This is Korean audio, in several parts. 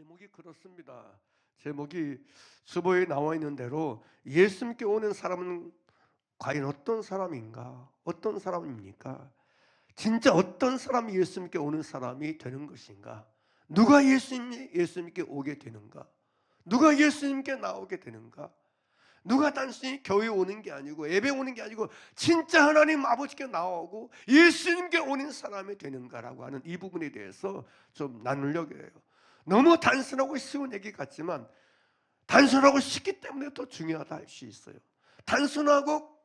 제목이 그렇습니다. 제목이 주보에 나와 있는 대로 예수님께 오는 사람은 과연 어떤 사람인가? 어떤 사람입니까? 진짜 어떤 사람이 예수님께 오는 사람이 되는 것인가? 누가 예수님께 오게 되는가? 누가 예수님께 나오게 되는가? 누가 단순히 교회 오는 게 아니고 예배 오는 게 아니고 진짜 하나님 아버지께 나오고 예수님께 오는 사람이 되는가라고 하는 이 부분에 대해서 좀 나누려고 해요. 너무 단순하고 쉬운 얘기 같지만 단순하고 쉽기 때문에 더 중요하다 할 수 있어요. 단순하고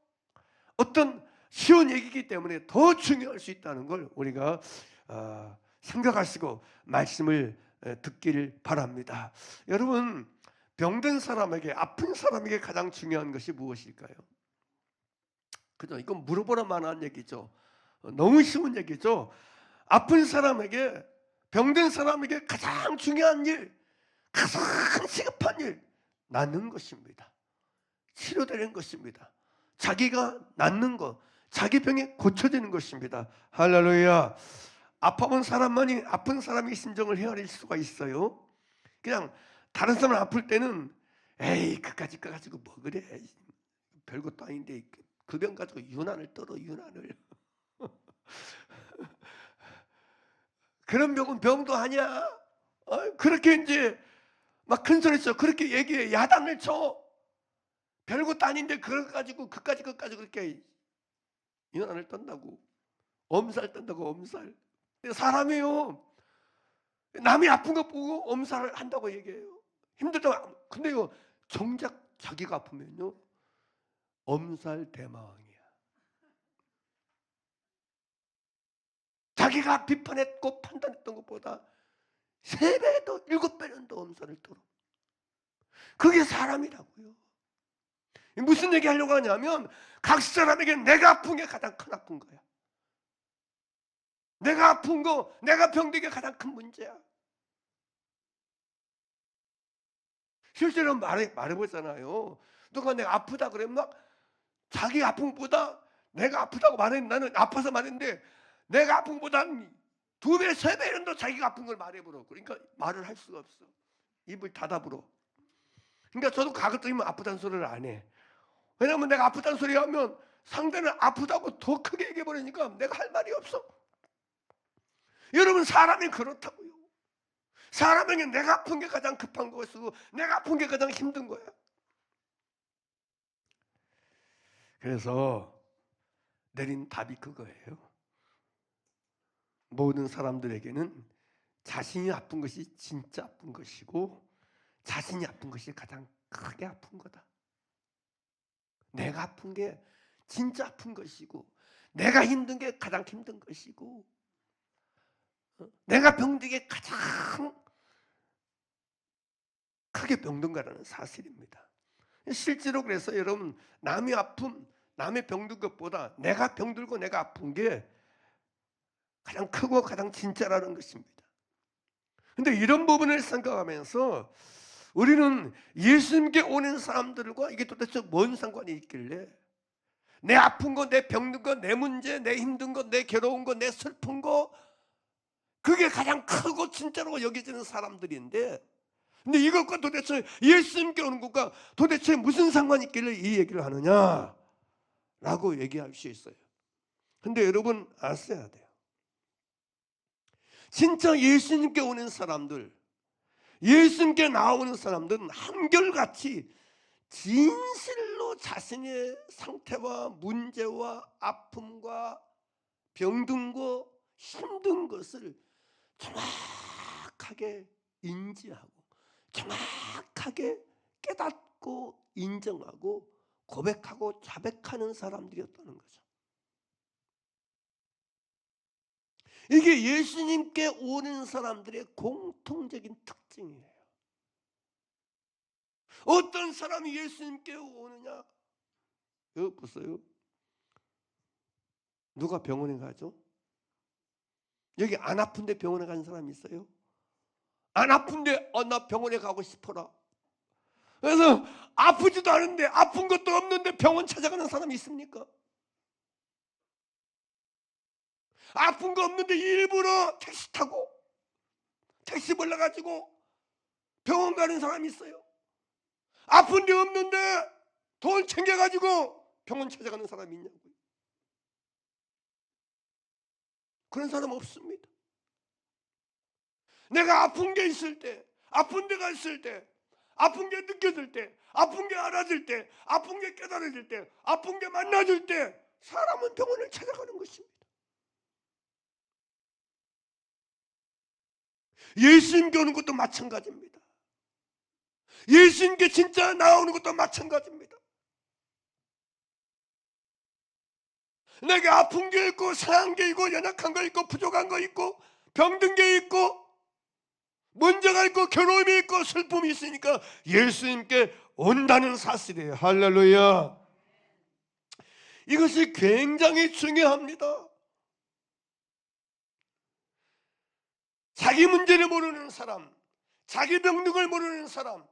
어떤 쉬운 얘기이기 때문에 더 중요할 수 있다는 걸 우리가 생각하시고 말씀을 듣기를 바랍니다. 여러분, 병든 사람에게, 아픈 사람에게 가장 중요한 것이 무엇일까요? 그죠? 이건 물어보라 만한 얘기죠. 너무 쉬운 얘기죠. 아픈 사람에게, 병든 사람에게 가장 중요한 일, 가장 시급한 일, 낫는 것입니다. 치료되는 것입니다. 자기가 낫는 것, 자기 병이 고쳐지는 것입니다. 할렐루야. 아픈 사람이 심정을 헤아릴 수가 있어요. 그냥 다른 사람 아플 때는 에이 그까짓 거 가지고 뭐 그래, 별것도 아닌데 그 병 가지고 유난을 떨어, 유난을. 그런 병은 병도 아니야. 그렇게 이제 막 큰 소리 쳐, 그렇게 얘기해, 야단을 쳐. 별것도 아닌데 그걸 가지고 그까짓 그렇게 유난을 떤다고, 엄살 떤다고, 엄살. 사람이요, 남이 아픈 거 보고 엄살을 한다고 얘기해요. 힘들다. 근데요, 정작 자기가 아프면요, 엄살 대마왕이야. 자기가 비판했고 판단했던 것보다 3배도 7배는 더 엄살을 떨어. 그게 사람이라고요. 무슨 얘기 하려고 하냐면 각 사람에게 내가 아픈 게 가장 큰 아픈 거야. 내가 아픈 거, 내가 병든 게 가장 큰 문제야. 실제로 말해보잖아요. 누가 내가 아프다 그러면 막 자기 아픈 것보다 내가 아프다고 말했는데, 나는 아파서 말했는데 내가 아픈 것보다 2배, 3배는 더 자기가 아픈 걸 말해버려. 그러니까 말을 할 수가 없어. 입을 닫아버려. 그러니까 저도 가급적이면 아프다는 소리를 안 해. 왜냐하면 내가 아프다는 소리 하면 상대는 아프다고 더 크게 얘기해버리니까 내가 할 말이 없어. 여러분, 사람이 그렇다고요. 사람에게 내가 아픈 게 가장 급한 것이고 내가 아픈 게 가장 힘든 거야. 그래서 내린 답이 그거예요. 모든 사람들에게는 자신이 아픈 것이 진짜 아픈 것이고 자신이 아픈 것이 가장 크게 아픈 거다. 내가 아픈 게 진짜 아픈 것이고 내가 힘든 게 가장 힘든 것이고 내가 병든 게 가장 크게 병든 거라는 사실입니다. 실제로 그래서 여러분, 남의 아픔, 남의 병든 것보다 내가 병들고 내가 아픈 게 가장 크고 가장 진짜라는 것입니다. 근데 이런 부분을 생각하면서 우리는 예수님께 오는 사람들과 이게 도대체 뭔 상관이 있길래 내 아픈 거, 내 병든 거, 내 문제, 내 힘든 거, 내 괴로운 거, 내 슬픈 거, 그게 가장 크고 진짜로 여겨지는 사람들인데, 근데 이것과 도대체 예수님께 오는 것과 도대체 무슨 상관이 있길래 이 얘기를 하느냐라고 얘기할 수 있어요. 근데 여러분 아셔야 돼요. 진짜 예수님께 오는 사람들, 예수님께 나오는 사람들은 한결같이 진실로 자신의 상태와 문제와 아픔과 병든 거, 힘든 것을 정확하게 인지하고 정확하게 깨닫고 인정하고 고백하고 자백하는 사람들이었다는 거죠. 이게 예수님께 오는 사람들의 공통적인 특징이에요. 어떤 사람이 예수님께 오느냐? 여기 보세요. 누가 병원에 가죠? 여기 안 아픈데 병원에 가는 사람이 있어요? 안 아픈데 나 병원에 가고 싶어라. 그래서 아프지도 않은데 아픈 것도 없는데 병원 찾아가는 사람이 있습니까? 아픈 거 없는데 일부러 택시 타고 택시 불러가지고 병원 가는 사람이 있어요. 아픈 데 없는데 돈 챙겨가지고 병원 찾아가는 사람이 있냐고요. 그런 사람 없습니다. 내가 아픈 게 있을 때, 아픈 데가 있을 때, 아픈 게 느껴질 때, 아픈 게 알아질 때, 아픈 게 깨달아질 때, 아픈 게 만나질 때 사람은 병원을 찾아가는 것입니다. 예수님께 오는 것도 마찬가지입니다. 예수님께 진짜 나오는 것도 마찬가지입니다. 내게 아픈 게 있고 상한 게 있고 연약한 거 있고 부족한 거 있고 병든 게 있고 문제가 있고 괴로움이 있고 슬픔이 있으니까 예수님께 온다는 사실이에요. 할렐루야. 이것이 굉장히 중요합니다. 자기 문제를 모르는 사람, 자기 병등을 모르는 사람,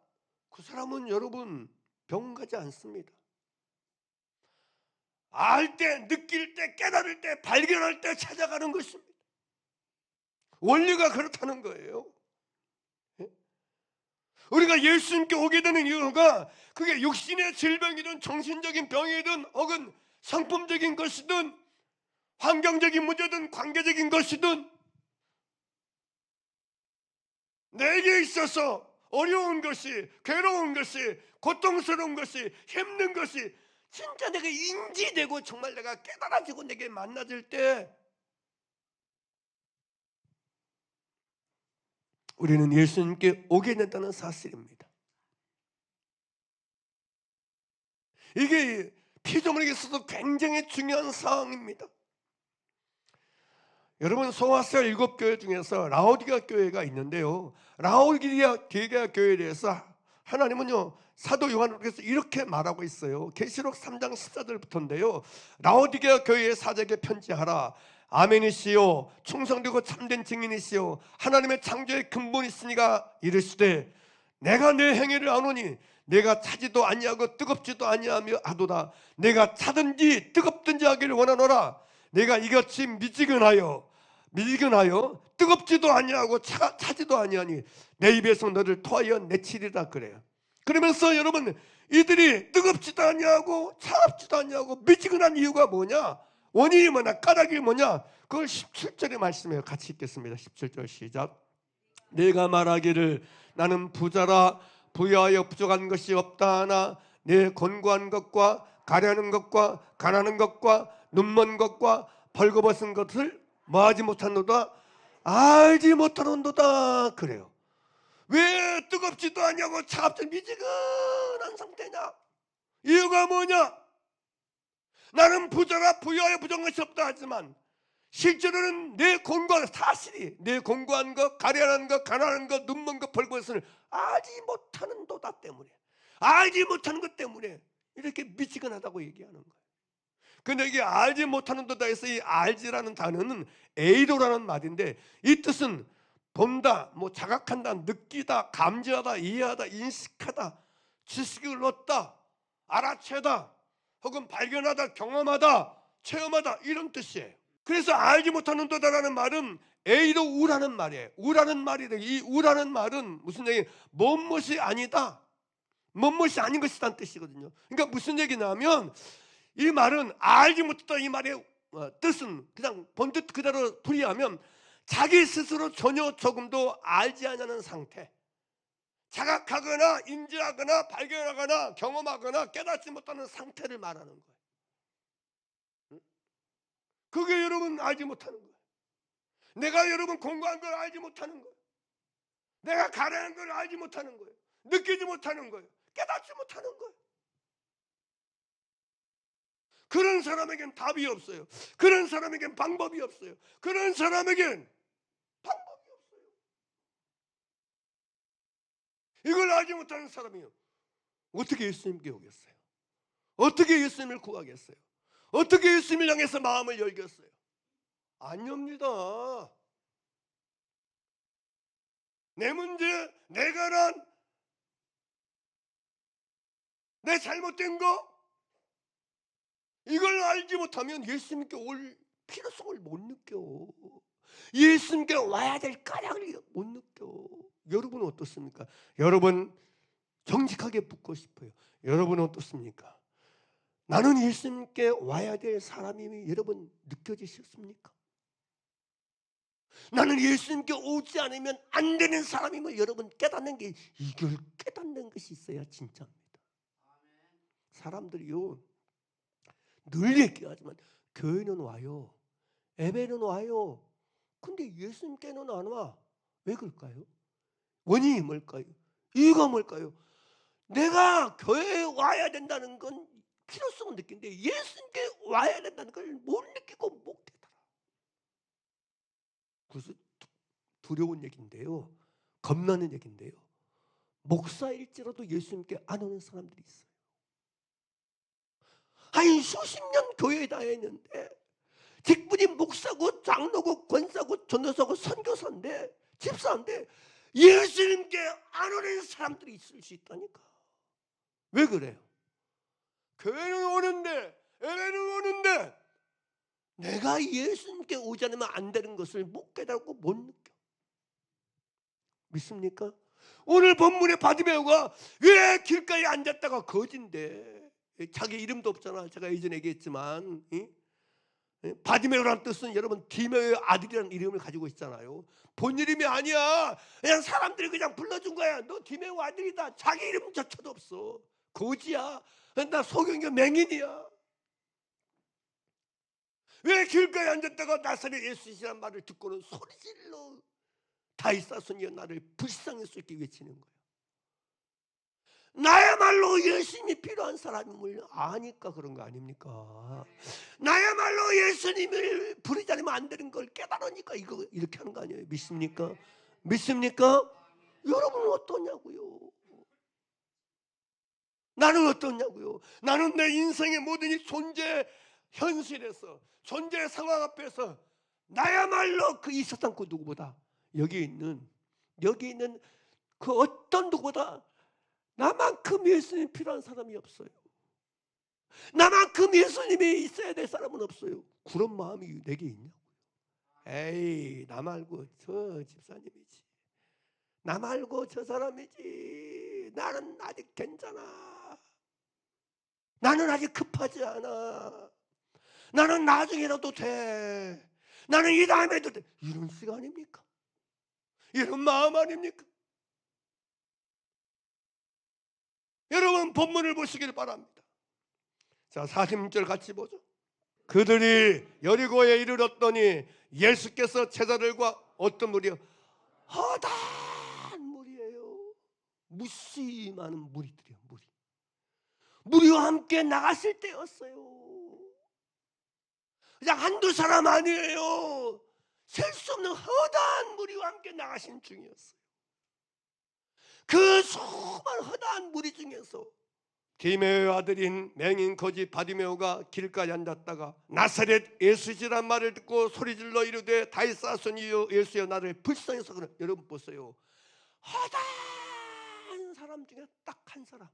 그 사람은 여러분 병 가지 않습니다. 알 때, 느낄 때, 깨달을 때, 발견할 때 찾아가는 것입니다. 원리가 그렇다는 거예요. 우리가 예수님께 오게 되는 이유가 그게 육신의 질병이든 정신적인 병이든 혹은 상품적인 것이든 환경적인 문제든 관계적인 것이든 내게 있어서 어려운 것이, 괴로운 것이, 고통스러운 것이, 힘든 것이 진짜 내가 인지되고 정말 내가 깨달아지고 내게 만나질 때 우리는 예수님께 오게 된다는 사실입니다. 이게 피조물에게 있어서 굉장히 중요한 사항입니다. 여러분, 소아시아 7교회 중에서 라오디게아 교회가 있는데요, 라오디게아 교회에 대해서 하나님은요 사도 요한으로서 이렇게 말하고 있어요. 계시록 3장 14절부터인데요. 라오디게아 교회의 사제에게 편지하라. 아멘이시요 충성되고 참된 증인이시요 하나님의 창조의 근본이시니가 이르시되 내가 내 행위를 아노니 내가 차지도 아니하고 뜨겁지도 아니하며 하도다. 내가 차든지 뜨겁든지 하기를 원하노라. 내가 이같이 미지근하여 뜨겁지도 아니하고 차지도 아니하니 내 입에서 너를 토하여 내치리라 그래요. 그러면서 여러분, 이들이 뜨겁지도 아니하고 차갑지도 아니하고 미지근한 이유가 뭐냐, 원인이 뭐냐, 까닭이 뭐냐, 그걸 17절에 말씀해요. 같이 읽겠습니다. 17절 시작. 내가 말하기를 나는 부자라 부여하여 부족한 것이 없다 하나 내 곤고한 것과 가려는 것과 가난한 것과 눈먼 것과 벌거벗은 것을 뭐하지 못하노다, 알지 못하는도다 그래요. 왜 뜨겁지도 않냐고 차갑지 미지근한 상태냐? 이유가 뭐냐? 나는 부자라 부여하여 부족한 것이 없다 하지만 실제로는 내 곤고한 사실이 내 곤고한 것, 가련한 것, 가난한 것, 눈먼 것, 벌거벗은 것을 알지 못하는 도다 때문에, 알지 못하는 것 때문에 이렇게 미지근하다고 얘기하는 거예요. 근데 이게 알지 못하는 도다에서 이 알지라는 단어는 에이도라는 말인데 이 뜻은 본다, 뭐 자각한다, 느끼다, 감지하다, 이해하다, 인식하다, 지식을 얻다, 알아채다, 혹은 발견하다, 경험하다, 체험하다 이런 뜻이에요. 그래서 알지 못하는 도다라는 말은 에이도 우라는 말이에요. 우라는 말이래. 이 우라는 말은 무슨 얘기? 뭔것이 아니다, 뭔것이 아닌 것이란 뜻이거든요. 그러니까 무슨 얘기냐면 이 말은 알지 못했다 이 말의 뜻은 그냥 본뜻 그대로 풀이하면 자기 스스로 전혀 조금도 알지 않는 상태, 자각하거나 인지하거나 발견하거나 경험하거나 깨닫지 못하는 상태를 말하는 거예요. 그게 여러분 알지 못하는 거예요. 내가 여러분 공부한 걸 알지 못하는 거예요. 내가 가르는 걸 알지 못하는 거예요. 느끼지 못하는 거예요. 깨닫지 못하는 거예요. 그런 사람에겐 답이 없어요. 그런 사람에겐 방법이 없어요. 그런 사람에겐 방법이 없어요. 이걸 알지 못하는 사람이요, 어떻게 예수님께 오겠어요? 어떻게 예수님을 구하겠어요? 어떻게 예수님을 향해서 마음을 열겠어요? 안 엽니다. 내 문제, 내 가난, 내 잘못된 거, 이걸 알지 못하면 예수님께 올 필요성을 못 느껴. 예수님께 와야 될 까닭을 못 느껴. 여러분은 어떻습니까? 여러분 정직하게 묻고 싶어요. 여러분은 어떻습니까? 나는 예수님께 와야 될 사람임이 여러분 느껴지셨습니까? 나는 예수님께 오지 않으면 안 되는 사람임을 여러분 깨닫는 게, 이걸 깨닫는 것이 있어야 진짜입니다. 사람들이요 늘 얘기하지만 교회는 와요, 예배는 와요. 근데 예수님께는 안 와. 왜 그럴까요? 원인이 뭘까요? 이유가 뭘까요? 내가 교회에 와야 된다는 건 필요성을 느끼는데 예수님께 와야 된다는 걸 못 느끼고 못 깨달아. 그래서 두려운 얘기인데요, 겁나는 얘기인데요, 목사일지라도 예수님께 안 오는 사람들이 있어요. 아니 수십 년 교회에 다녔는데 직분이 목사고 장로고 권사고 전도사고 선교사인데 집사인데 예수님께 안 오는 사람들이 있을 수 있다니까. 왜 그래요? 교회는 오는데 예배는 오는데 내가 예수님께 오지 않으면 안 되는 것을 못 깨닫고 못 느껴. 믿습니까? 오늘 본문의 바디메오가 왜 길가에 앉았다가 거진데, 자기 이름도 없잖아. 제가 예전에 얘기했지만 바디메오라는 뜻은 여러분 디메오의 아들이라는 이름을 가지고 있잖아요. 본 이름이 아니야. 그냥 사람들이 그냥 불러준 거야. 너 디메오 아들이다. 자기 이름조차도 없어. 거지야. 나 소경이 맹인이야. 왜 길가에 앉았다가 나사렛 예수시라는 말을 듣고는 소리질러 다윗사손이여 나를 불쌍히 수 있게 외치는 거예요. 나야말로 예수님이 필요한 사람임을 아니까 그런 거 아닙니까? 나야말로 예수님을 부르지 않으면 안 되는 걸 깨달으니까 이거 이렇게 하는 거 아니에요? 믿습니까? 믿습니까? 여러분은 어떠냐고요? 나는 어떠냐고요? 나는 내 인생의 모든 이 존재 현실에서, 존재 상황 앞에서 나야말로 그 이 세상 그 누구보다 여기 있는 그 어떤 누구보다 나만큼 예수님 필요한 사람이 없어요. 나만큼 예수님이 있어야 될 사람은 없어요. 그런 마음이 내게 있냐고요. 에이, 나 말고 저 집사님이지, 나 말고 저 사람이지, 나는 아직 괜찮아, 나는 아직 급하지 않아, 나는 나중에라도 돼, 나는 이 다음에도 돼, 이런 시간입니까? 이런 마음 아닙니까? 여러분 본문을 보시길 바랍니다. 자, 46절 같이 보죠. 그들이 여리고에 이르렀더니 예수께서 제자들과 어떤 무리요? 허다한 무리예요. 무수히 많은 무리들이요. 무리와 함께 나갔을 때였어요. 그냥 한두 사람 아니에요. 셀 수 없는 허다한 무리와 함께 나가신 중이었어요. 그 수많은 허다한 무리 중에서 디메오의 아들인 맹인 거지 바디메오가 길가에 앉았다가 나사렛 예수시란 말을 듣고 소리질러 이르되 다윗 자손이여 예수여 나를 불쌍해서 그래. 여러분 보세요. 허다한 사람 중에 딱 한 사람.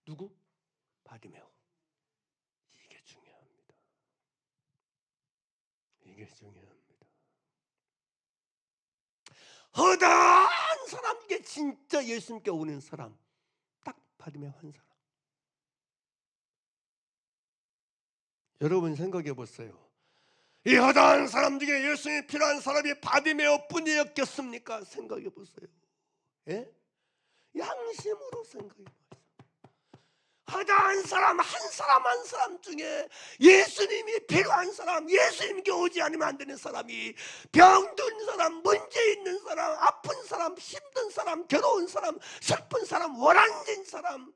누구? 바디메오. 이게 중요합니다. 이게 중요합니다. 허다한 사람 중에 진짜 예수님께 오는 사람, 딱 바디메오 한 사람. 여러분 생각해 보세요. 이 허다한 사람 중에 예수님이 필요한 사람이 바디메오 뿐이었겠습니까? 생각해 보세요. 예? 양심으로 생각해 보세요. 허다한 사람 한 사람 한 사람 중에 예수님이 필요한 사람, 예수님께 오지 않으면 안 되는 사람이, 병든 사람, 문제 있는 사람, 아픈 사람, 힘든 사람, 괴로운 사람, 슬픈 사람, 원한진 사람,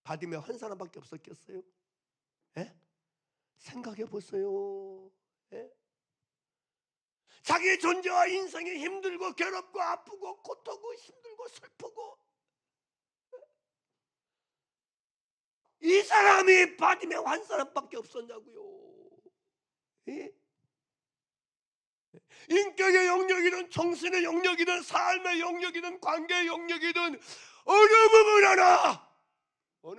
바디메오 한 사람밖에 없었겠어요? 예? 생각해 보세요. 예? 자기 존재와 인생이 힘들고 괴롭고 아프고 고통고 힘들고 슬프고, 이 사람이 바디메오 한 사람밖에 없었냐고요. 예? 인격의 영역이든 정신의 영역이든 삶의 영역이든 관계의 영역이든 어느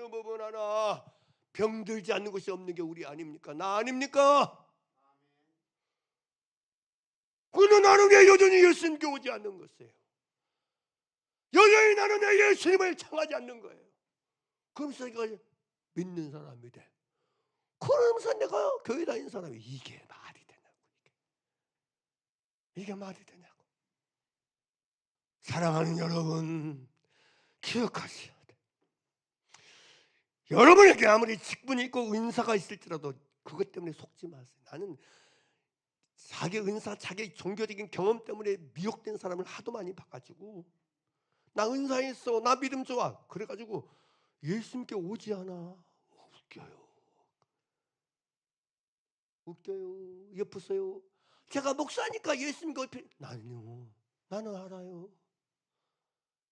부분 하나 병들지 않는 것이 없는 게 우리 아닙니까? 나 아닙니까? 그러나 나는 왜 여전히 예수님께 오지 않는 것이에요? 나는 내 예수님을 청하지 않는 거예요. 그러면서 내가 믿는 사람이 돼. 그러면서 내가 교회 다니는 사람이 이게 말이 되냐고. 이게 말이 되냐고. 사랑하는 여러분, 기억하셔야 돼. 여러분에게 아무리 직분이 있고 은사가 있을지라도 그것 때문에 속지 마세요. 나는 자기 은사, 자기 종교적인 경험 때문에 미혹된 사람을 하도 많이 봐가지고, 나 은사 있어, 나 믿음 좋아, 그래가지고 예수님께 오지 않아. 웃겨요. 웃겨요. 예쁘세요. 제가 목사니까 예수님께 어필. 나는 알아요.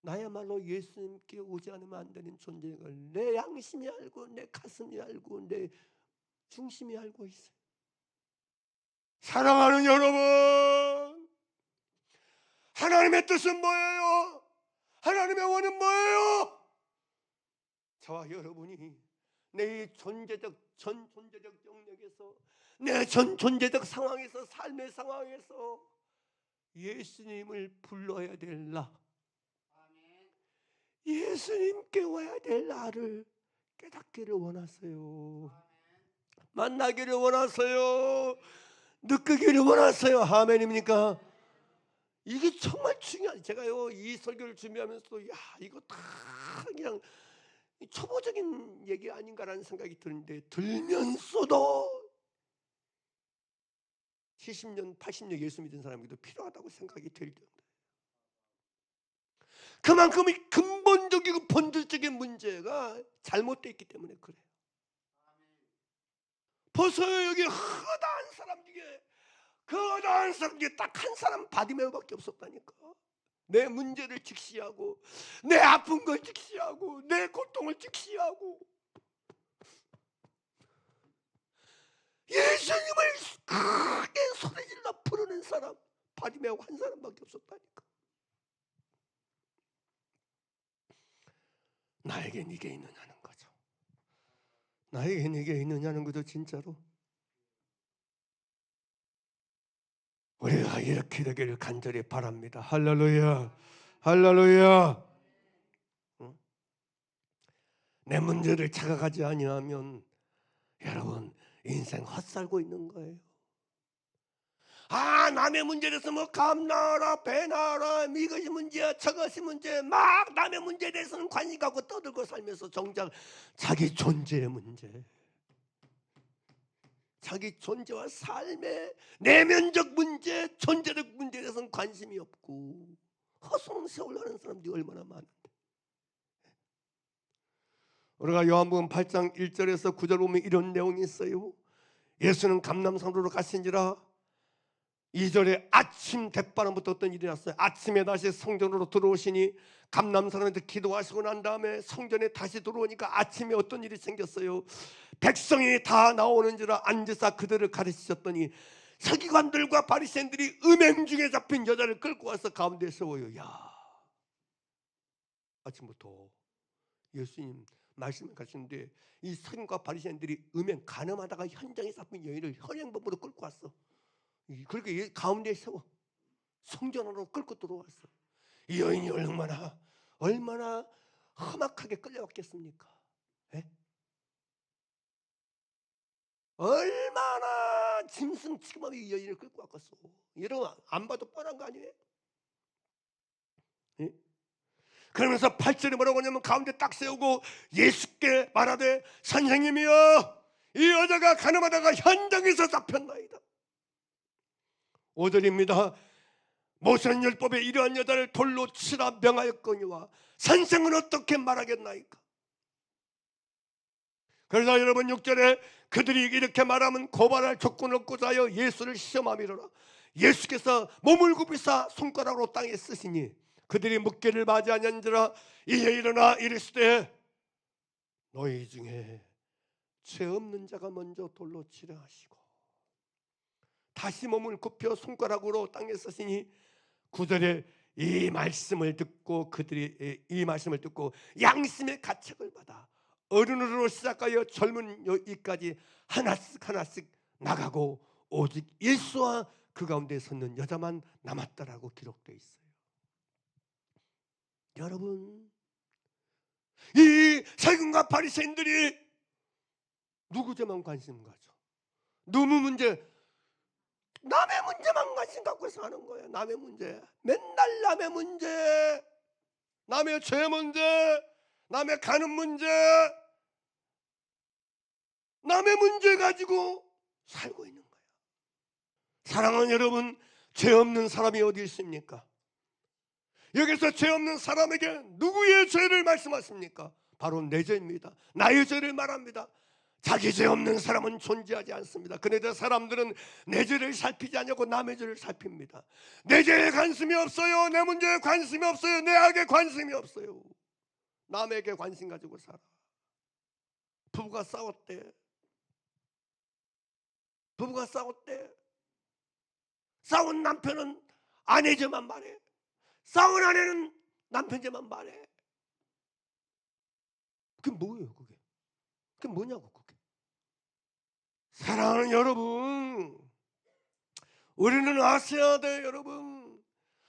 나야말로 예수님께 오지 않으면 안 되는 존재인 걸 내 양심이 알고, 내 가슴이 알고, 내 중심이 알고 있어요. 사랑하는 여러분, 하나님의 뜻은 뭐예요? 하나님의 원은 뭐예요? 저와 여러분이 내 존재적 영역에서, 내 존재적 상황에서, 삶의 상황에서 예수님을 불러야 될 나, 예수님께 와야 될 나를 깨닫기를 원하세요. 만나기를 원하세요. 느끼기를 원하세요. 아멘입니까? 이게 정말 중요한. 제가요 이 설교를 준비하면서도 이거 다 그냥 초보적인 얘기 아닌가라는 생각이 드는데, 들면서도 70년 80년 예수 믿은 사람에게도 필요하다고 생각이 들 정도. 그만큼 이 근본적이고 본질적인 문제가 잘못되어 있기 때문에 그래요. 보세요, 여기 허다한 사람 중에, 거다한 사람 중에 딱 한 사람 바디메오밖에 없었다니까. 내 문제를 직시하고, 내 아픈 걸 직시하고, 내 고통을 직시하고, 예수님을 크게 소리질러 부르는 사람 바디메오 한 사람밖에 없었다니까. 나에겐 이게 있느냐는 거죠. 나에겐 이게 있느냐는 거죠. 진짜로 우리가 이렇게 되기를 간절히 바랍니다. 할렐루야, 할렐루야. 내 문제를 찾아가지 아니하면 여러분 인생 헛살고 있는 거예요. 남의 문제에 대해서 뭐 감나라 배나라 이것이 문제야 저것이 문제, 막 남의 문제에 대해서는 관심 갖고 떠들고 살면서 정작 자기 존재의 문제, 자기 존재와 삶의 내면적 문제, 존재적 문제에 대해서는 관심이 없고 허송세월 하는 사람들이 얼마나 많은데. 우리가 요한복음 8장 1절에서 9절 보면 이런 내용이 있어요. 예수는 감람산으로 가신지라 2절에 아침 대바람부터 어떤 일이 났어요. 아침에 다시 성전으로 들어오시니 감람산에서 기도하시고 난 다음에 성전에 다시 들어오니까 아침에 어떤 일이 생겼어요. 백성이 다 나오는지라 앉으사 그들을 가르치셨더니 서기관들과 바리새인들이 음행 중에 잡힌 여자를 끌고 와서 가운데 세워요. 아침부터 예수님 말씀을 가시는데 이 서기관과 바리새인들이 음행 간음하다가 현장에 잡힌 여인을 현행범으로 끌고 왔어. 그렇게 가운데 세워 성전 안으로 끌고 들어왔어. 이 여인이 얼마나 험악하게 끌려왔겠습니까? 에? 얼마나 짐승 취급하며 이 여인을 끌고 왔겠어. 여러분 안 봐도 뻔한 거 아니에요? 에? 그러면서 8절에 뭐라고 하냐면 가운데 딱 세우고 예수께 말하되 선생님이여 이 여자가 간음하다가 현장에서 잡혔나이다. 5절입니다. 모세는 율법에 이러한 여자를 돌로 치라 명하였거니와 선생은 어떻게 말하겠나이까. 그래서 여러분 6절에 그들이 이렇게 말하면 고발할 조건을 얻고자 하여 예수를 시험함이로라. 예수께서 몸을 굽히사 손가락으로 땅에 쓰시니 그들이 묻기를 맞이하는지라 이에 일어나 이르시되 너희 중에 죄 없는 자가 먼저 돌로 치려 하시고 다시 몸을 굽혀 손가락으로 땅에 쓰시니 9절에 이 말씀을 듣고 그들이 이 말씀을 듣고 양심의 가책을 받아 어른으로 시작하여 젊은 이까지 하나씩 나가고 오직 예수와 그 가운데 섰는 여자만 남았다라고 기록되어 있어요. 여러분 이 세금과 바리새인들이 누구 죄만 관심 가져? 누구 문제? 남의 문제만 관심 갖고 사는 거예요. 남의 문제. 맨날 남의 문제, 남의 죄 문제, 남의 가는 문제, 남의 문제 가지고 살고 있는 거예요. 사랑하는 여러분, 죄 없는 사람이 어디 있습니까? 여기서 죄 없는 사람에게 누구의 죄를 말씀하십니까? 바로 내 죄입니다. 나의 죄를 말합니다. 자기 죄 없는 사람은 존재하지 않습니다. 그런데 사람들은 내 죄를 살피지 않고 남의 죄를 살핍니다. 내 죄에 관심이 없어요. 내 문제에 관심이 없어요. 내 악에 관심이 없어요. 남에게 관심 가지고 살아. 부부가 싸웠대. 싸운 남편은 아내 죄만 말해. 싸운 아내는 남편 죄만 말해. 그게 뭐예요, 그게? 그게 뭐냐고, 그게. 사랑하는 여러분, 우리는 아셔야 돼요, 여러분.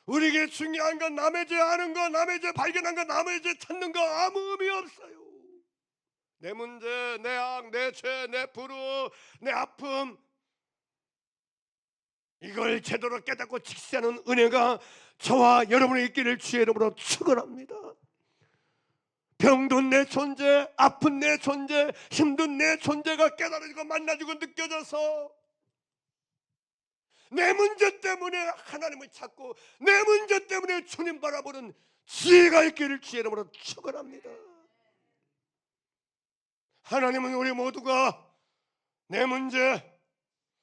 우리에게 중요한 건 남의 죄 아는 거, 남의 죄 발견한 거, 남의 죄 찾는 거 아무 의미 없어요. 내 문제, 내 악, 내 죄, 내 불우, 내 아픔, 이걸 제대로 깨닫고 직시하는 은혜가 저와 여러분의 있기를 주의 이름으로 축원합니다. 병든 내 존재, 아픈 내 존재, 힘든 내 존재가 깨달아지고 만나지고 느껴져서 내 문제 때문에 하나님을 찾고 내 문제 때문에 주님 바라보는 지혜가 있기를 주의 이름으로 축원합니다. 하나님은 우리 모두가 내 문제,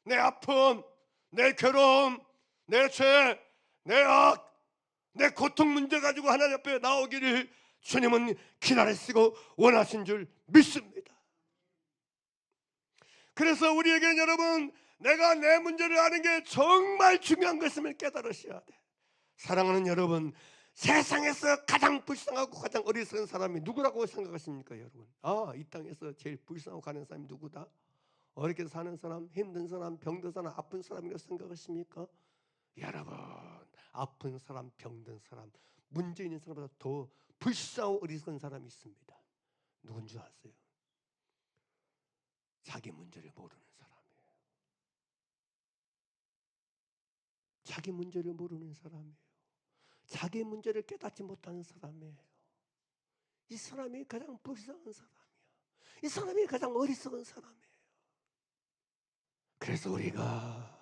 내 아픔, 내 괴로움, 내 죄, 내 악, 내 고통 문제 가지고 하나님 앞에 나오기를 주님은 기다리시고 원하신 줄 믿습니다. 그래서 우리에게는 여러분, 내가 내 문제를 아는 게 정말 중요한 것임을 깨달으셔야 돼. 사랑하는 여러분, 세상에서 가장 불쌍하고 가장 어리석은 사람이 누구라고 생각하십니까, 여러분? 이 땅에서 제일 불쌍하고 가는 사람이 누구다? 어렵게 사는 사람, 힘든 사람, 병든 사람, 아픈 사람이라고 생각하십니까? 여러분, 아픈 사람, 병든 사람, 문제 있는 사람보다 더 불쌍하고 어리석은 사람이 있습니다. 누군 줄 아세요? 자기 문제를 모르는 사람이에요. 자기 문제를 모르는 사람이에요. 자기 문제를 깨닫지 못하는 사람이에요. 이 사람이 가장 불쌍한 사람이야. 이 사람이 가장 어리석은 사람이에요. 그래서 우리가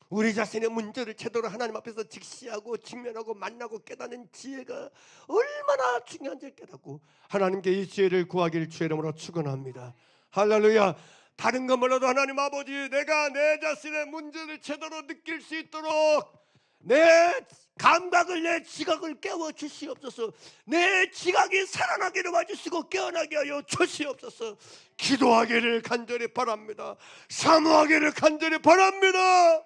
우리 자신의 문제를 제대로 하나님 앞에서 직시하고 직면하고 만나고 깨닫는 지혜가 얼마나 중요한지 깨닫고 하나님께 이 지혜를 구하기를 주의 이름으로 축원합니다. 할렐루야. 다른 건 몰라도 하나님 아버지, 내가 내 자신의 문제를 제대로 느낄 수 있도록 내 감각을, 내 지각을 깨워 주시옵소서. 내 지각이 살아나게 도와주시고 깨어나게 하여 주시옵소서. 기도하기를 간절히 바랍니다. 사모하기를 간절히 바랍니다.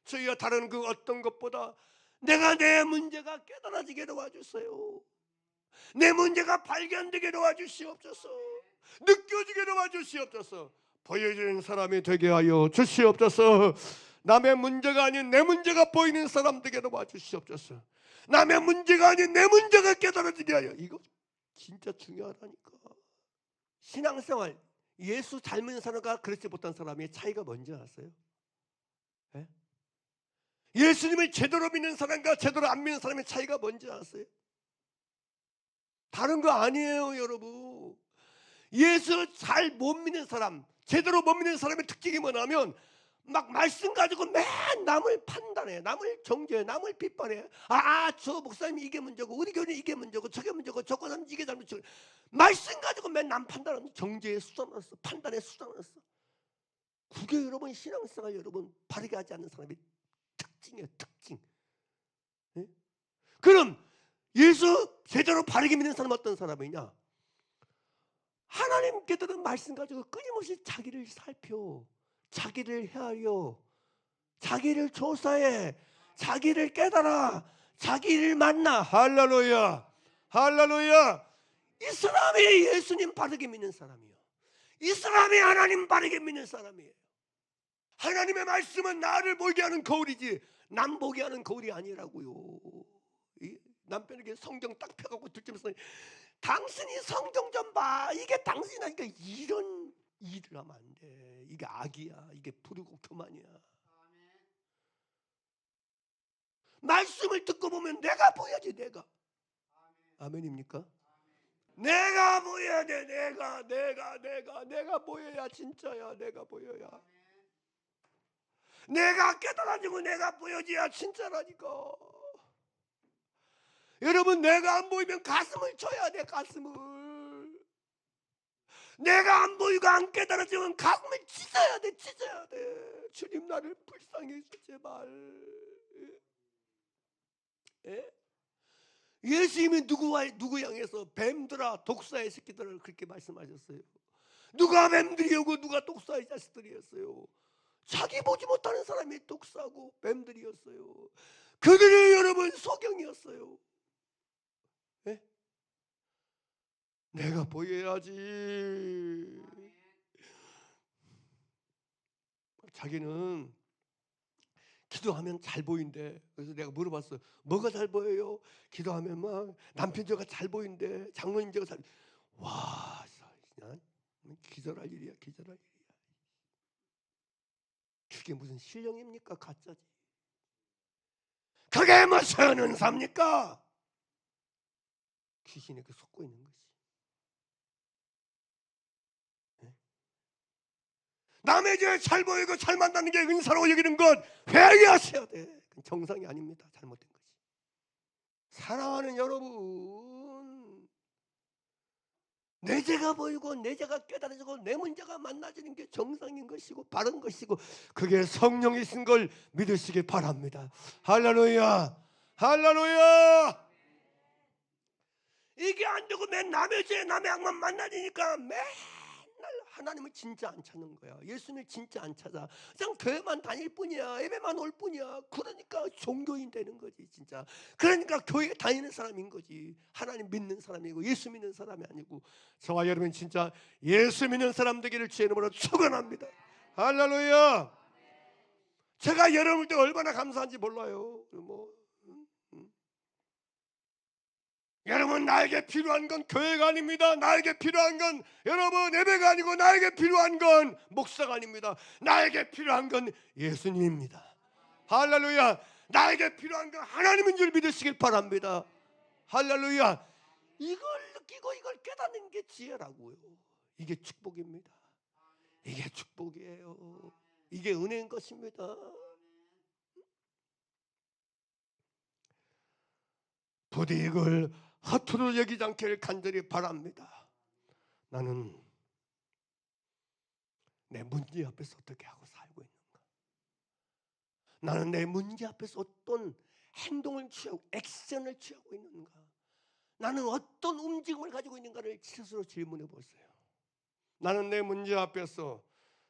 저희가 다른 그 어떤 것보다 내가 내 문제가 깨달아지게 도와주세요. 내 문제가 발견되게 도와주시옵소서. 느껴지게 도와주시옵소서. 보여지는 사람이 되게 하여 주시옵소서. 남의 문제가 아닌 내 문제가 보이는 사람 되게 도와주시옵소서. 남의 문제가 아닌 내 문제가 깨달아지게 하여. 이거 진짜 중요하다니까. 신앙생활, 예수 잘 믿는 사람과 그렇지 못한 사람의 차이가 뭔지 아세요? 네? 예수님을 제대로 믿는 사람과 제대로 안 믿는 사람의 차이가 뭔지 아세요? 다른 거 아니에요, 여러분. 예수 잘 못 믿는 사람, 제대로 못 믿는 사람의 특징이 뭐냐면 막 말씀 가지고 맨 남을 판단해, 남을 정죄해, 남을 비판해. 저 목사님이 이게 문제고 우리 교회는 이게 문제고 저게 문제고 저거 사람 이게 잘못이고 말씀 가지고 맨 남 판단하는 정죄의 수단을 써, 판단의 수단을 써. 그게 여러분 신앙생활 여러분 바르게 하지 않는 사람의 특징이에요, 특징. 네? 그럼 예수 제대로 바르게 믿는 사람은 어떤 사람이냐? 하나님께서는 말씀 가지고 끊임없이 자기를 살펴, 자기를 헤아려, 자기를 조사해, 자기를 깨달아, 자기를 만나. 할렐루야, 할렐루야. 이 사람이 예수님 바르게 믿는 사람이에요. 이 사람이 하나님 바르게 믿는 사람이에요. 하나님의 말씀은 나를 보게 하는 거울이지 남 보게 하는 거울이 아니라고요. 남편에게 성경 딱 펴갖고 들면서 당신이 성경 좀 봐. 이게 당신이 하니까 이런 일을 하면 안 돼. 이게 악이야. 이게 부르고 교만이야. 말씀을 듣고 보면 내가 보여야지. 내가. 아멘입니까? 내가 보여야 돼. 내가 보여야 진짜야. 내가 보여야. 내가 깨달아지고 내가 보여줘야 진짜라니까. 여러분, 내가 안 보이면 가슴을 쳐야 돼. 가슴을. 내가 안 보이고 안 깨달아지면 가슴을 찢어야 돼. 찢어야 돼. 주님, 나를 불쌍히 해주 제발. 예? 예수님이 누구 향해서 뱀들아 독사의 새끼들을 그렇게 말씀하셨어요? 누가 뱀들이었고 누가 독사의 자식들이었어요? 자기 보지 못하는 사람이 독사고 뱀들이었어요. 그들이 여러분 소경이었어요. 네? 내가 보여야지. 자기는 기도하면 잘 보인대. 그래서 내가 물어봤어. 뭐가 잘 보여요? 기도하면 막 남편 저가 잘 보인대. 장모님 저가 잘. 와, 그냥 기절할 일이야. 기절할 일이야. 그게 무슨 신령입니까? 가짜지. 그게 무슨 은사입니까? 귀신에게 속고 있는 거지. 네? 남의 죄 잘 보이고 잘 만나는 게 은사라고 여기는 것 회개하셔야 돼. 그건 정상이 아닙니다. 잘못된 거지. 사랑하는 여러분, 내 죄가 보이고 내 죄가 깨달아지고 내 문제가 만나지는 게 정상인 것이고 바른 것이고 그게 성령이신 걸 믿으시기 바랍니다. 할렐루야, 할렐루야. 이게 안 되고 맨 남의 죄 남의 악만 만나니까 맨날 하나님을 진짜 안 찾는 거야. 예수님을 진짜 안 찾아. 그냥 교회만 다닐 뿐이야. 예배만 올 뿐이야. 그러니까 종교인 되는 거지 진짜. 그러니까 교회 다니는 사람인 거지. 하나님 믿는 사람이고 예수 믿는 사람이 아니고. 저와 여러분 진짜 예수 믿는 사람 되기를 주의 이름으로 축원합니다. 할렐루야. 제가 여러분 때 얼마나 감사한지 몰라요. 여러분, 나에게 필요한 건 교회가 아닙니다. 나에게 필요한 건 여러분 예배가 아니고 나에게 필요한 건 목사가 아닙니다. 나에게 필요한 건 예수님입니다. 할렐루야. 나에게 필요한 건 하나님인 줄 믿으시길 바랍니다. 할렐루야. 이걸 느끼고 이걸 깨닫는 게 지혜라고요. 이게 축복입니다. 이게 축복이에요. 이게 은혜인 것입니다. 부디 이걸 허투루 여기지 않기를 간절히 바랍니다. 나는 내 문제 앞에서 어떻게 하고 살고 있는가? 나는 내 문제 앞에서 어떤 행동을 취하고 액션을 취하고 있는가? 나는 어떤 움직임을 가지고 있는가를 스스로 질문해 보세요. 나는 내 문제 앞에서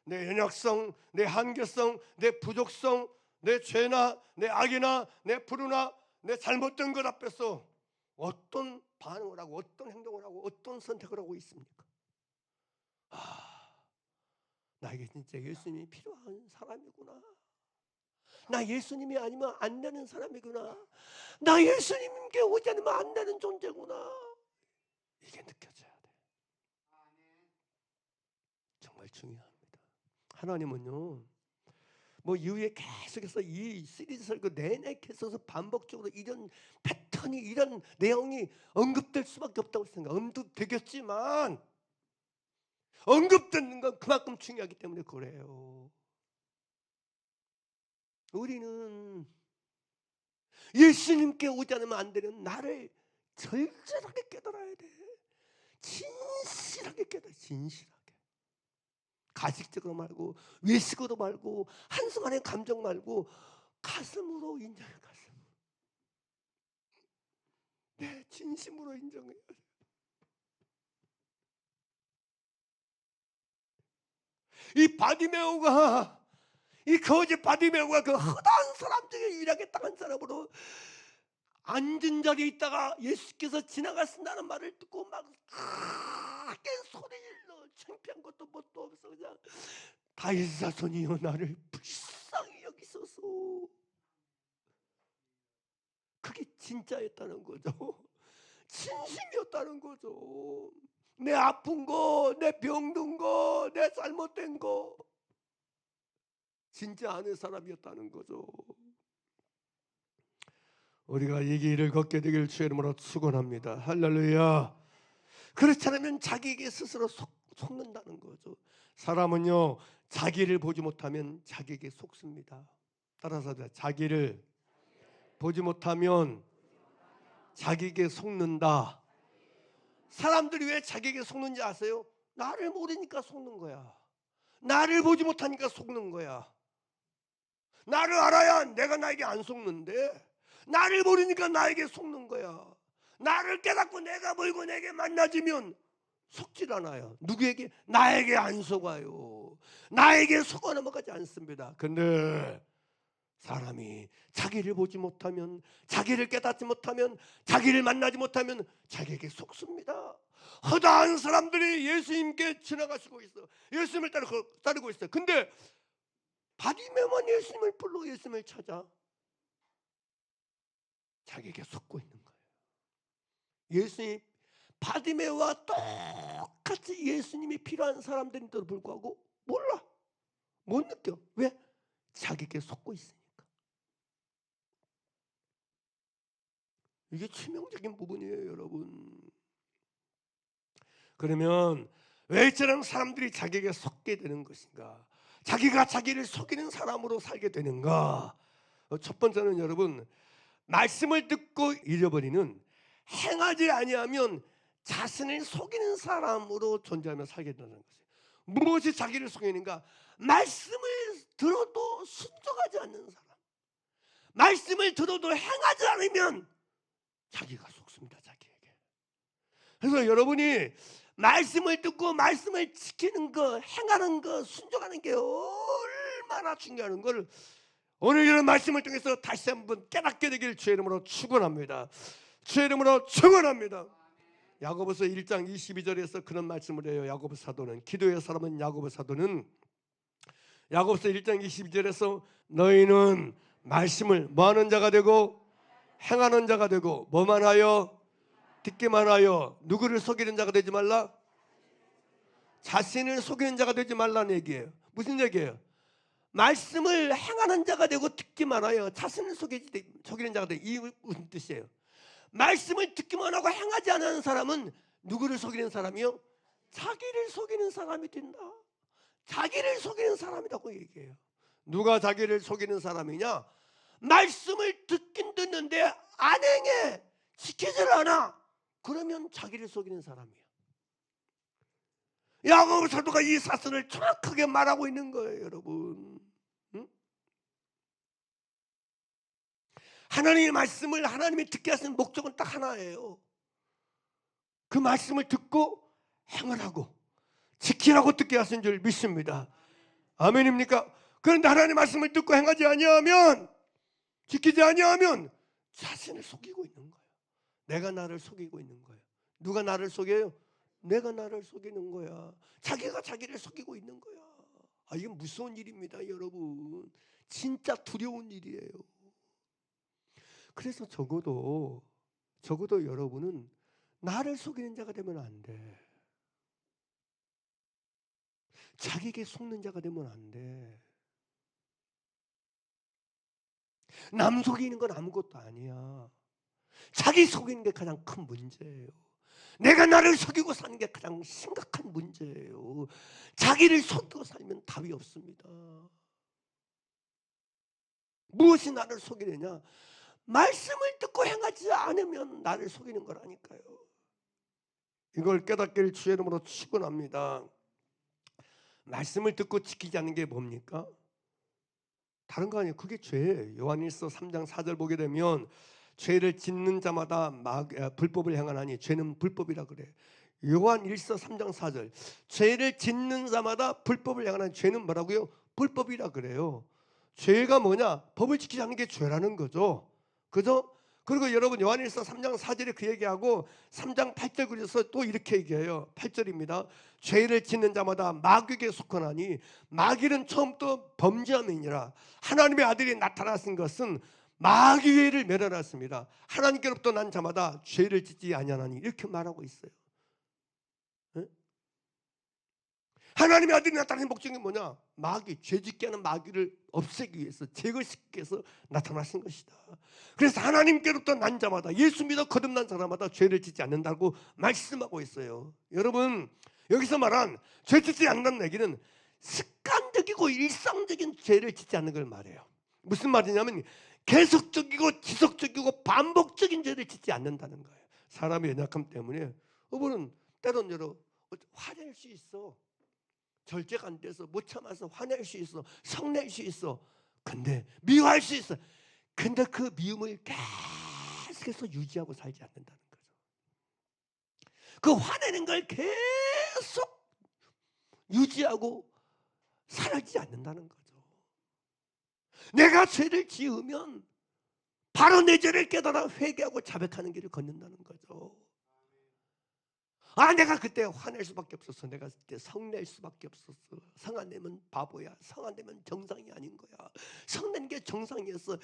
내 연약성, 내 한계성, 내 부족성, 내 죄나 내 악이나 내 불우나 내 잘못된 것 앞에서 어떤 반응을 하고 어떤 행동을 하고 어떤 선택을 하고 있습니까? 나에게 진짜 예수님이 필요한 사람이구나. 나 예수님이 아니면 안 되는 사람이구나. 나 예수님께 오지 않으면 안 되는 존재구나. 이게 느껴져야 돼. 정말 중요합니다. 하나님은요, 뭐 이후에 계속해서 이 시리즈 설교 내내 계속해서 반복적으로 이런 패턴이 이런 내용이 언급될 수밖에 없다고 생각. 언급되겠지만 언급되는 건 그만큼 중요하기 때문에 그래요. 우리는 예수님께 오지 않으면 안 되는 나를 절절하게 깨달아야 돼. 진실하게 깨달아. 진실하게. 가식적으로 말고 외식으로 말고 한순간의 감정 말고 가슴으로 인정해. 가슴. 내 진심으로 인정해야 돼. 이 바디메오가 이 거짓 바디메오가 그 허다한 사람 중에 유일하게 딱 한 사람으로 앉은 자리에 있다가 예수께서 지나가신다는 말을 듣고 막 크게 소리질러. 창피한 것도 뭣도 없어. 그냥 다윗 자손이여 나를 불쌍히 여기소서. 그게 진짜였다는 거죠. 진심이었다는 거죠. 내 아픈 거, 내 병든 거, 내 잘못된 거 진짜 아는 사람이었다는 거죠. 우리가 이 길을 걷게 되길 주의 이름으로 축원합니다. 할렐루야. 그렇지 않으면 자기에게 스스로 속는다는 거죠. 사람은요, 자기를 보지 못하면 자기에게 속습니다. 따라서 자기를 보지 못하면 자기에게 속는다. 사람들이 왜 자기에게 속는지 아세요? 나를 모르니까 속는 거야. 나를 보지 못하니까 속는 거야. 나를 알아야 내가 나에게 안 속는데 나를 모르니까 나에게 속는 거야. 나를 깨닫고 내가 보이고 내게 만나지면 속질 않아요. 누구에게? 나에게 안 속아요. 나에게 속아 넘어가지 않습니다. 근데 사람이 자기를 보지 못하면, 자기를 깨닫지 못하면, 자기를 만나지 못하면 자기에게 속습니다. 허다한 사람들이 예수님께 지나가시고 있어. 예수님을 따르고 있어. 근데 바디메만 예수님을 불러 예수님을 찾아 자기에게 속고 있는 거예요. 예수님 바디메와 똑같이 예수님이 필요한 사람들인데도 불구하고 몰라. 못 느껴. 왜? 자기에게 속고 있으니까. 이게 치명적인 부분이에요, 여러분. 그러면 왜 저런 사람들이 자기에게 속게 되는 것인가? 자기가 자기를 속이는 사람으로 살게 되는가? 첫 번째는 여러분, 말씀을 듣고 잃어버리는, 행하지 아니하면 자신을 속이는 사람으로 존재하며 살게 되는 것이에요. 무엇이 자기를 속이는가? 말씀을 들어도 순종하지 않는 사람. 말씀을 들어도 행하지 않으면 자기가 속습니다. 자기에게. 그래서 여러분이 말씀을 듣고 말씀을 지키는 거, 행하는 거, 순종하는 게 얼마나 중요한 걸 오늘 이런 말씀을 통해서 다시 한번 깨닫게 되길 주의 이름으로 축원합니다. 주의 이름으로 축원합니다. 야고보서 1장 22절에서 그런 말씀을 해요. 야고보 사도는, 기도의 사람은 야고보 사도는 야고보서 1장 22절에서 너희는 말씀을 뭐하는 자가 되고 행하는 자가 되고 뭐만 하여? 듣기만 하여 누구를 속이는 자가 되지 말라? 자신을 속이는 자가 되지 말라는 얘기예요. 무슨 얘기예요? 말씀을 행하는 자가 되고 듣기만 하여 자신을 속이는 자가 되고, 이 무슨 뜻이에요? 말씀을 듣기만 하고 행하지 않는 사람은 누구를 속이는 사람이요? 자기를 속이는 사람이 된다. 자기를 속이는 사람이라고 얘기해요. 누가 자기를 속이는 사람이냐? 말씀을 듣긴 듣는데 안 행해, 지키질 않아. 그러면 자기를 속이는 사람이야. 야고보 사도가 이 사건을 정확하게 말하고 있는 거예요, 여러분. 응? 하나님의 말씀을 하나님이 듣게 하시는 목적은 딱 하나예요. 그 말씀을 듣고 행을 하고 지키라고 듣게 하신 줄 믿습니다. 아멘입니까? 그런데 하나님의 말씀을 듣고 행하지 아니하면, 지키지 아니하면 자신을 속이고 있는 거예요. 내가 나를 속이고 있는 거예요. 누가 나를 속여요? 내가 나를 속이는 거야. 자기가 자기를 속이고 있는 거야. 이게 무서운 일입니다, 여러분. 진짜 두려운 일이에요. 그래서 적어도 여러분은 나를 속이는 자가 되면 안 돼. 자기에게 속는 자가 되면 안 돼. 남 속이는 건 아무것도 아니야. 자기 속이는 게 가장 큰 문제예요. 내가 나를 속이고 사는 게 가장 심각한 문제예요. 자기를 속이고 살면 답이 없습니다. 무엇이 나를 속이느냐? 말씀을 듣고 행하지 않으면 나를 속이는 거라니까요. 이걸 깨닫기를 주의 이름으로 축원합니다. 말씀을 듣고 지키지 않는 게 뭡니까? 다른 거 아니에요. 그게 죄예요. 요한일서 3장 4절 보게 되면 죄를 짓는 자마다 불법을 행하나니 죄는 불법이라 그래. 요한일서 3장 4절, 죄를 짓는 자마다 불법을 행하나니 죄는 뭐라고요? 불법이라 그래요. 죄가 뭐냐? 법을 지키지 않는 게 죄라는 거죠. 그죠? 그리고 여러분 요한일서 3장 4절에 그 얘기하고 3장 8절 그래서 또 이렇게 얘기해요. 8절입니다. 죄를 짓는 자마다 마귀에게 속하나니 마귀는 처음부터 범죄함이니라. 하나님의 아들이 나타나신 것은 마귀를 멸하였습니다. 하나님께로부터 난 자마다 죄를 짓지 아니하나니 이렇게 말하고 있어요. 네? 하나님의 아들이 나타나는 목적이 뭐냐? 마귀, 죄짓게 하는 마귀를 없애기 위해서, 제거시키기 위해서 나타나신 것이다. 그래서 하나님께로부터 난 자마다, 예수 믿어 거듭난 사람마다 죄를 짓지 않는다고 말씀하고 있어요. 여러분, 여기서 말한 죄 짓지 않는다는 얘기는 습관적이고 일상적인 죄를 짓지 않는 걸 말해요. 무슨 말이냐면 계속적이고 지속적이고 반복적인 죄를 짓지 않는다는 거예요. 사람의 연약함 때문에 어머는 때론 화낼 수 있어. 절제가 안 돼서 못 참아서 화낼 수 있어. 성낼 수 있어. 근데 미워할 수 있어. 근데 그 미움을 계속해서 유지하고 살지 않는다는 거죠. 그 화내는 걸 계속 유지하고 살지 않는다는 거죠. 내가 죄를 지으면 바로 내 죄를 깨달아 회개하고 자백하는 길을 걷는다는 거죠. 내가 그때 화낼 수밖에 없었어. 내가 그때 성낼 수밖에 없었어. 성 안 내면 바보야. 성 안 내면 정상이 아닌 거야. 성내는 게 정상이었어.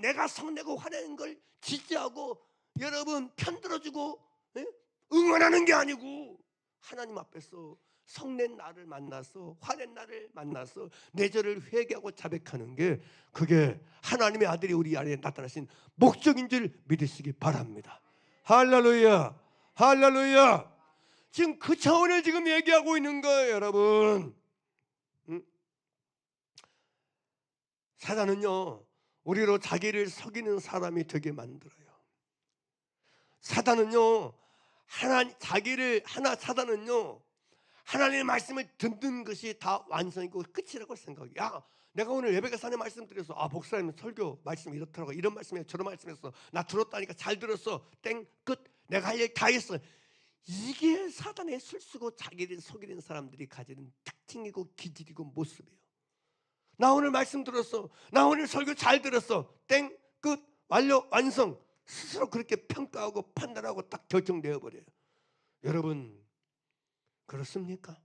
내가 성내고 화내는 걸 지지하고 여러분 편들어주고 응원하는 게 아니고 하나님 앞에서 성낸 나를 만나서 화낸 나를 만나서 내 죄를 회개하고 자백하는 게 그게 하나님의 아들이 우리 안에 나타나신 목적인 줄 믿으시기 바랍니다. 할렐루야. 할렐루야. 지금 그 차원을 지금 얘기하고 있는 거예요, 여러분. 사단은요, 우리로 자기를 속이는 사람이 되게 만들어요. 사단은요, 사단은요, 하나님의 말씀을 듣는 것이 다 완성이고 끝이라고 생각해요. 야, 내가 오늘 예배가 사는 말씀 드려서 목사님 설교 말씀 이렇더라고. 이런 말씀에 저런 말씀했어. 나 들었다니까 잘 들었어. 땡 끝. 내가 할 얘기 다 했어. 이게 사단의 술수고 자기를 속이는 사람들이 가지는 특징이고 기질이고 모습이에요. 나 오늘 말씀 들었어. 나 오늘 설교 잘 들었어. 땡 끝 완료 완성. 스스로 그렇게 평가하고 판단하고 딱 결정되어 버려요. 여러분 그렇습니까?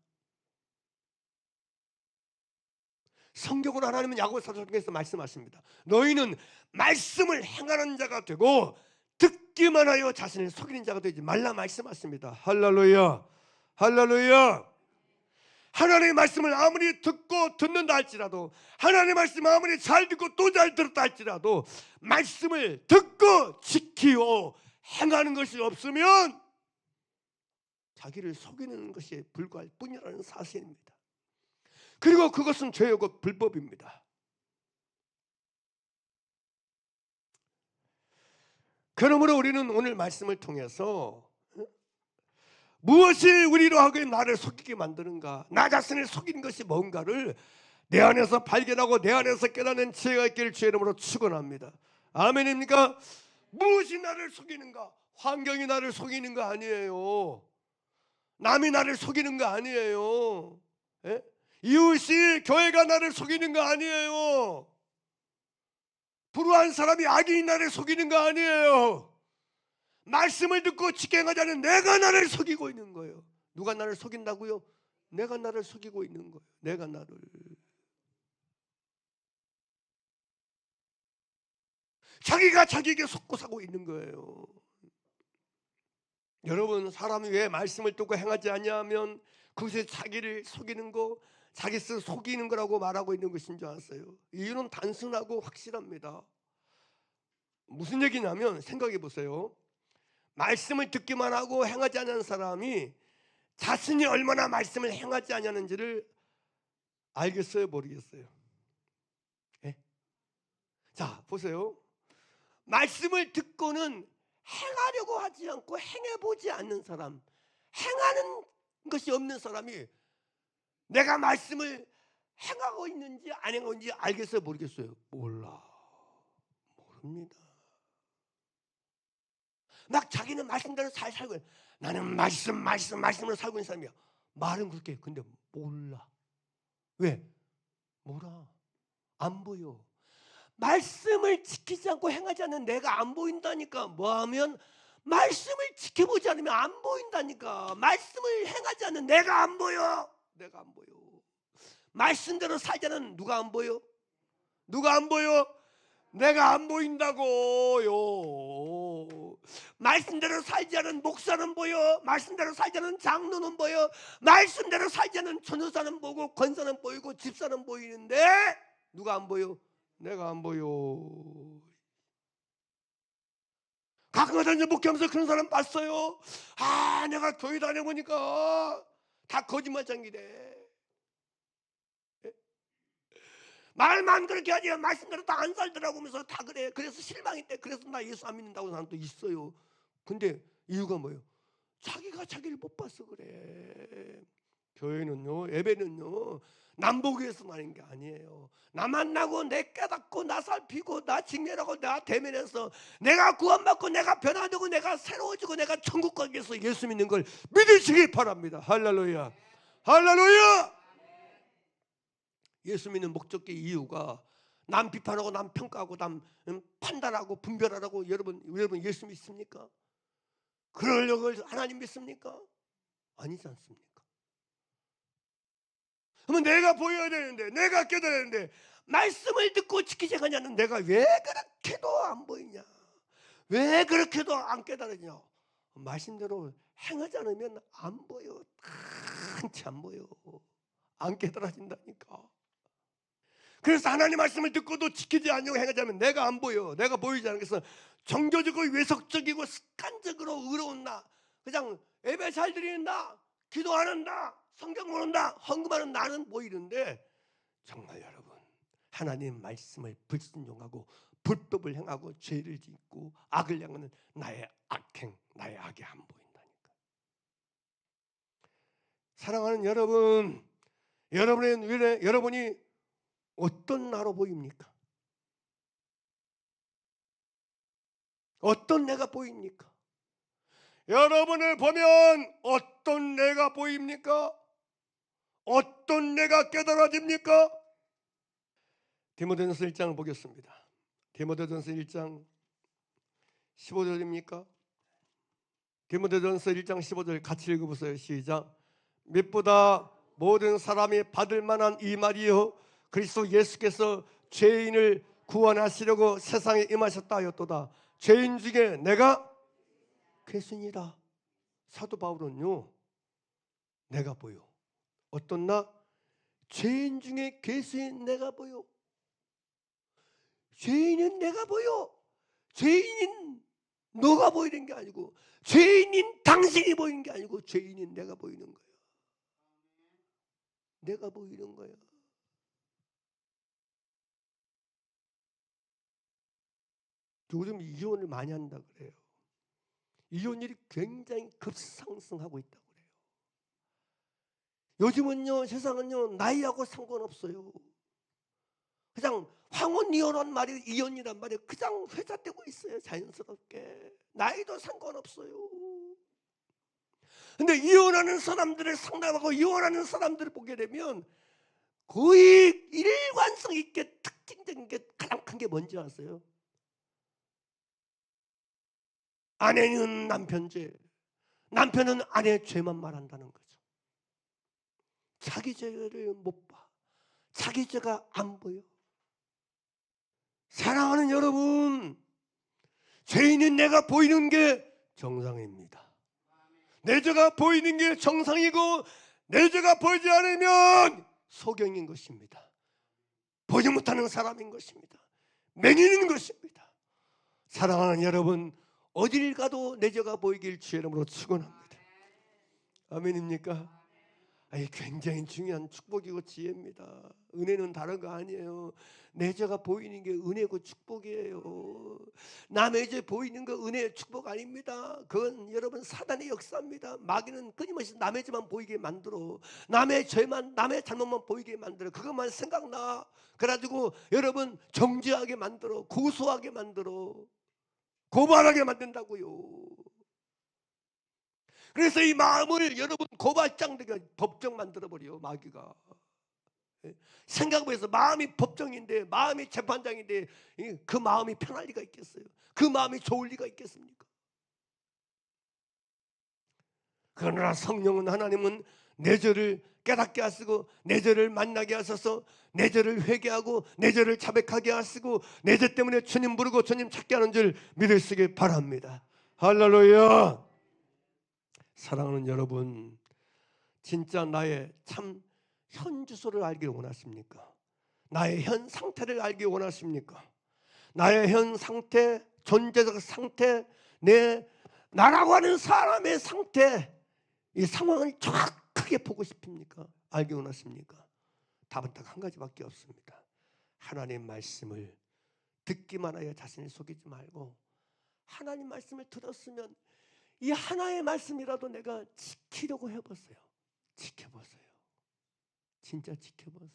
성경으로 하나님은 야고보서 통해서 말씀하십니다. 너희는 말씀을 행하는 자가 되고 듣기만 하여 자신을 속이는 자가 되지 말라 말씀하십니다. 할렐루야. 할렐루야. 하나님의 말씀을 아무리 듣고 듣는다 할지라도, 하나님의 말씀을 아무리 잘 듣고 또 잘 들었다 할지라도 말씀을 듣고 지키고 행하는 것이 없으면 자기를 속이는 것에 불과할 뿐이라는 사실입니다. 그리고 그것은 죄이고 불법입니다. 그러므로 우리는 오늘 말씀을 통해서 무엇이 우리로 하여금 나를 속이게 만드는가, 나 자신을 속이는 것이 뭔가를 내 안에서 발견하고 내 안에서 깨닫는 지혜가 있기를 주의 이름으로 축원합니다. 아멘입니까? 무엇이 나를 속이는가? 환경이 나를 속이는 거 아니에요. 남이 나를 속이는 거 아니에요. 예? 이웃이 교회가 나를 속이는 거 아니에요. 불우한 사람이 악인이 나를 속이는 거 아니에요. 말씀을 듣고 직행하자는 내가 나를 속이고 있는 거예요. 누가 나를 속인다고요? 내가 나를 속이고 있는 거예요. 내가 나를. 자기가 자기에게 속고 사고 있는 거예요. 여러분, 사람이 왜 말씀을 듣고 행하지 않냐면 그것이 자기를 속이는 거, 자기 스스로 속이는 거라고 말하고 있는 것인 줄 아세요? 이유는 단순하고 확실합니다. 무슨 얘기냐면 생각해 보세요. 말씀을 듣기만 하고 행하지 않는 사람이 자신이 얼마나 말씀을 행하지 않냐는지를 알겠어요, 모르겠어요? 네? 자, 보세요. 말씀을 듣고는 행하려고 하지 않고 행해보지 않는 사람, 행하는 것이 없는 사람이 내가 말씀을 행하고 있는지 안 행하고 있는지 알겠어요, 모르겠어요? 모릅니다. 막 자기는 말씀대로 잘 살고 있어요. 나는 말씀으로 살고 있는 사람이야. 말은 그렇게. 근데 몰라. 왜? 몰라. 안 보여. 말씀을 지키지 않고 행하지 않는 내가 안 보인다니까. 뭐하면 말씀을 지켜보지 않으면 안 보인다니까. 말씀을 행하지 않는 내가 안 보여. 내가 안 보여. 말씀대로 살지 않는 누가 안 보여? 누가 안 보여? 내가 안 보인다고요. 말씀대로 살지 않은 목사는 보여, 말씀대로 살지 않은 장로는 보여, 말씀대로 살지 않은 전도사는 보고 권사는 보이고 집사는 보이는데 누가 안 보여? 내가 안 보여. 가끔가다 이제 목회하면서 그런 사람 봤어요. 아, 내가 교회 다녀보니까 다 거짓말장이래. 말만 그렇게 하지 말씀대로 다 안 살더라고 하면서 다 그래. 그래서 실망했대. 그래서 나 예수 안 믿는다고 하는 사람도 있어요. 근데 이유가 뭐예요? 자기가 자기를 못 봐서 그래. 교회는요, 예배는요, 남 보기 위해서 하는 게 아니에요. 나 만나고 내 깨닫고 나 살피고 나 직면하고 나 대면해서 내가 구원받고 내가 변화되고 내가 새로워지고 내가 천국 가기 위해서 예수 믿는 걸 믿으시기 바랍니다. 할렐루야. 할렐루야. 예수 믿는 목적의 이유가 남 비판하고 남 평가하고 남 판단하고 분별하라고 여러분 예수 믿습니까? 그러려고 하나님 믿습니까? 아니지 않습니까? 그러면 내가 보여야 되는데 내가 깨달아야 되는데 말씀을 듣고 지키지 않냐는 내가 왜 그렇게도 안 보이냐? 왜 그렇게도 안 깨달으냐? 말씀대로 행하지 않으면 안 보여. 한치 안 보여. 안 깨달아진다니까. 그래서 하나님 말씀을 듣고도 지키지 않으려고 행하자면 내가 안 보여. 내가 보이지 않아. 그래서 정교적이고 외석적이고 습관적으로 의로운 나, 그냥 예배 잘 드리는 나, 기도하는 나, 성경 보는 나, 헌금하는 나는 보이는데 정말 여러분 하나님 말씀을 불순종하고 불법을 행하고 죄를 짓고 악을 행하는 나의 악행, 나의 악이 안 보인다니까. 사랑하는 여러분, 여러분이 어떤 나로 보입니까? 어떤 내가 보입니까? 여러분을 보면 어떤 내가 보입니까? 어떤 내가 깨달아집니까? 디모데전서 1장을 보겠습니다. 디모데전서 1장 15절입니까? 디모데전서 1장 15절 같이 읽어보세요. 시작. 밋보다 모든 사람이 받을 만한 이 말이요 그리스도 예수께서 죄인을 구원하시려고 세상에 임하셨다 하였도다. 죄인 중에 내가 괴순이다. 사도 바울은요, 내가 보여. 어떤 나? 죄인 중에 괴수인 내가 보여. 죄인은 내가 보여. 죄인인 너가 보이는 게 아니고, 죄인인 당신이 보이는 게 아니고, 죄인인 내가 보이는 거야. 내가 보이는 거야. 요즘 이혼을 많이 한다 그래요. 이혼율이 굉장히 급상승하고 있다고 그래요. 요즘은요, 세상은요, 나이하고 상관없어요. 그냥 황혼 이혼한 말이 이혼이란 말이 그냥 회자되고 있어요. 자연스럽게. 나이도 상관없어요. 근데 이혼하는 사람들을 상담하고 이혼하는 사람들을 보게 되면 거의 일관성 있게 특징적인 게 가장 큰 게 뭔지 아세요? 아내는 남편 죄, 남편은 아내 죄만 말한다는 거죠. 자기 죄를 못 봐. 자기 죄가 안 보여. 사랑하는 여러분, 죄인은 내가 보이는 게 정상입니다. 내 죄가 보이는 게 정상이고 내 죄가 보이지 않으면 소경인 것입니다. 보지 못하는 사람인 것입니다. 맹인인 것입니다. 사랑하는 여러분, 어딜 가도 내 죄가 보이길 주의 이름으로 축원합니다. 아멘입니까? 굉장히 중요한 축복이고 지혜입니다. 은혜는 다른 거 아니에요. 내 죄가 보이는 게 은혜고 축복이에요. 남의 죄 보이는 거 은혜 축복 아닙니다. 그건 여러분 사단의 역사입니다. 마귀는 끊임없이 남의 죄만 보이게 만들어. 남의 죄만, 남의 잘못만 보이게 만들어. 그것만 생각나. 그래가지고 여러분 정죄하게 만들어. 고소하게 만들어. 고발하게 만든다고요. 그래서 이 마음을 여러분 고발장되게 법정 만들어버려 마귀가. 생각해서 마음이 법정인데 마음이 재판장인데 그 마음이 편할 리가 있겠어요? 그 마음이 좋을 리가 있겠습니까? 그러나 성령은 하나님은 내 죄를 깨닫게 하시고 내 죄를 만나게 하셔서 내 죄를 회개하고 내 죄를 자백하게 하시고 내 죄 때문에 주님 부르고 주님 찾게 하는 줄 믿으시기 바랍니다. 할렐루야. 사랑하는 여러분, 진짜 나의 참 현 주소를 알기 원하십니까? 나의 현 상태를 알기 원하십니까? 나의 현 상태, 존재적 상태, 나라고 하는 사람의 상태, 이 상황을 정확하게 보고 싶습니까? 알기 원하십니까? 답은 딱 한 가지밖에 없습니다. 하나님 말씀을 듣기만 하여 자신을 속이지 말고 하나님 말씀을 들었으면 이 하나의 말씀이라도 내가 지키려고 해보세요. 지켜보세요. 진짜 지켜보세요.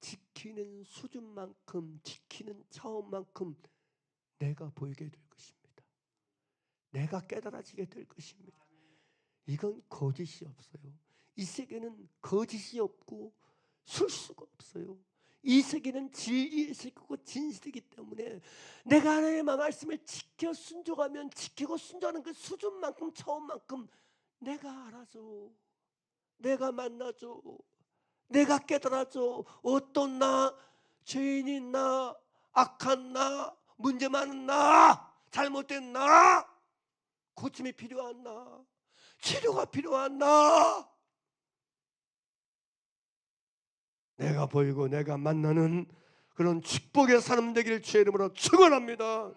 지키는 수준만큼, 지키는 차원만큼 내가 보이게 될 것입니다. 내가 깨달아지게 될 것입니다. 이건 거짓이 없어요. 이 세계는 거짓이 없고 술수가 없어요. 이 세계는 진리의 세계고 진실이기 때문에 내가 하나님의 말씀을 지켜 순종하면 지키고 순종하는 그 수준만큼 차원만큼 내가 알아줘. 내가 만나줘. 내가 깨달아줘. 어떤 나, 죄인인 나, 악한 나, 문제 많은 나, 잘못된 나, 고침이 필요한 나, 치료가 필요한 나, 내가 보이고 내가 만나는 그런 축복의 사람 되기를 주의 이름으로 축원합니다.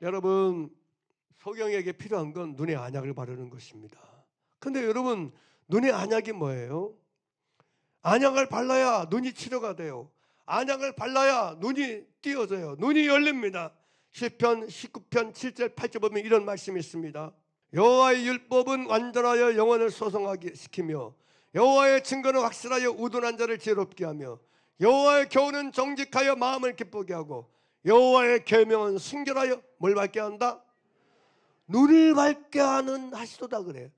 여러분, 소경에게 필요한 건 눈에 안약을 바르는 것입니다. 근데 여러분, 눈에 안약이 뭐예요? 안약을 발라야 눈이 치료가 돼요. 안약을 발라야 눈이 띄어져요. 눈이 열립니다. 시편 19편 7절 8절 보면 이런 말씀이 있습니다. 여호와의 율법은 완전하여 영혼을 소성하게 시키며 여호와의 증거는 확실하여 우둔한 자를 지혜롭게 하며 여호와의 교훈은 정직하여 마음을 기쁘게 하고 여호와의 계명은 순결하여 뭘 밝게 한다? 눈을 밝게 하는 하시도다 그래요.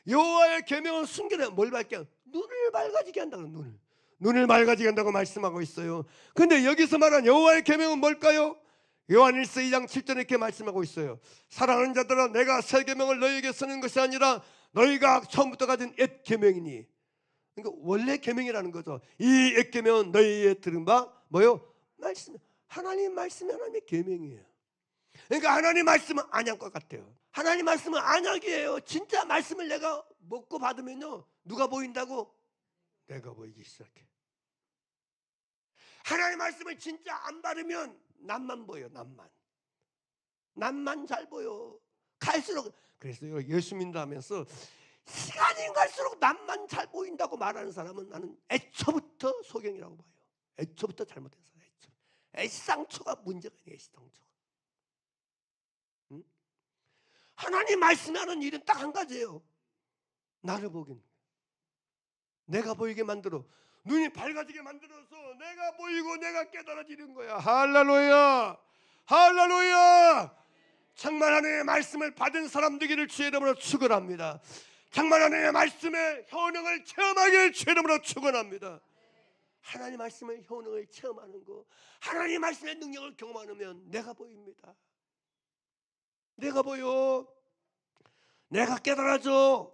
여호와의 계명은 순결하여 뭘 밝게 한다? 눈을 밝아지게 한다고. 눈을 밝아지게 한다고 말씀하고 있어요. 근데 여기서 말한 여호와의 계명은 뭘까요? 요한일서 2장 7절에 이렇게 말씀하고 있어요. 사랑하는 자들아, 내가 새 계명을 너희에게 쓰는 것이 아니라 너희가 처음부터 가진 옛 계명이니. 그러니까 원래 계명이라는 거죠. 이 옛 계명은 너희의 들은 바 뭐요? 말씀. 하나님 말씀이 하나님의 계명이에요. 그러니까 하나님 말씀은 안약과 같아요. 하나님 말씀은 안약이에요. 진짜 말씀을 내가 먹고 받으면요, 누가 보인다고? 내가 보이기 시작해. 하나님 말씀을 진짜 안 바르면 남만 보여. 남만 잘 보여. 갈수록. 그래서 예수 믿는다면서 시간이 갈수록 남만 잘 보인다고 말하는 사람은 나는 애초부터 소경이라고 봐요. 애초부터 잘못된 사람. 애시당초가 문제가 아니에요. 애시당초가. 응? 하나님 말씀이 하는 일은 딱 한 가지예요. 나를 보긴, 내가 보이게 만들어, 눈이 밝아지게 만들어서 내가 보이고 내가 깨달아지는 거야. 할렐루야, 할렐루야. 정말 하나님의 말씀을 받은 사람 되기를 주의 이름으로 축원합니다. 정말 하나님의 말씀의 효능을 체험하기를 주의 이름으로 축원합니다. 하나님 말씀의 효능을 체험하는 거, 하나님 말씀의 능력을 경험하면 내가 보입니다. 내가 보여. 내가 깨달아져.